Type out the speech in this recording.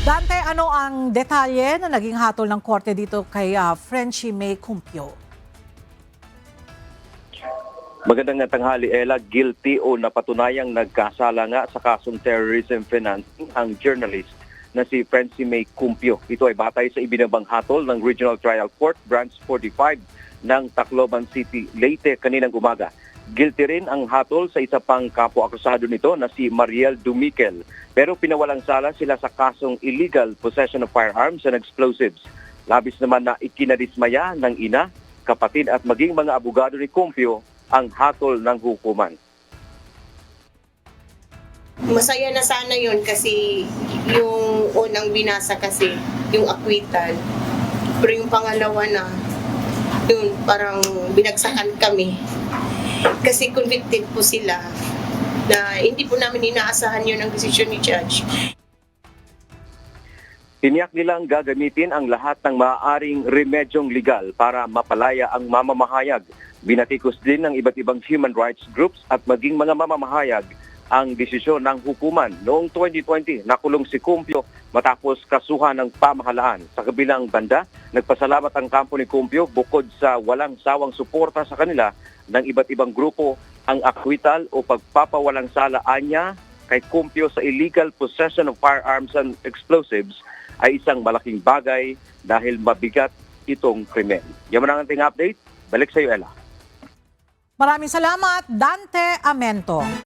Dante, ano ang detalye na naging hatol ng korte dito kay Frenchie May Cumpio? Magandang tanghali, Ella. Guilty o napatunayang nagkasala nga sa kasong terrorism financing ang journalist na si Frenchie May Cumpio. Ito ay batay sa ibinabang hatol ng Regional Trial Court Branch 45 ng Tacloban City, Leyte kaninang umaga. Guilty rin ang hatol sa isa pang kapwa-akusado nito na si Mariel Dumiquel. Pero pinawalang sala sila sa kasong illegal possession of firearms and explosives. Labis naman na ikinadismaya ng ina, kapatid at maging mga abogado ni Cumpio ang hatol ng hukuman. Masaya na sana yun kasi yung unang binasa kasi, yung acquittal. Pero yung pangalawa na, yun parang binagsakan kami. Kasi convicted po sila na hindi po namin inaasahan yun ang desisyon ni Judge. Tiniyak nilang gagamitin ang lahat ng maaaring remedyong legal para mapalaya ang mamamahayag. Binatikos din ng iba't ibang human rights groups at maging mga mamamahayag ang desisyon ng hukuman. Noong 2020, nakulong si Cumpio matapos kasuhan ng pamahalaan. Sa kabilang banda, nagpasalamat ang kampo ni Cumpio bukod sa walang sawang suporta sa kanila ng iba't ibang grupo. Ang acquittal o pagpapawalang salaan niya kay Cumpio sa illegal possession of firearms and explosives ay isang malaking bagay dahil mabigat itong krimen. Yan ang ating update. Balik sa iyo, Ella. Maraming salamat, Dante Amento.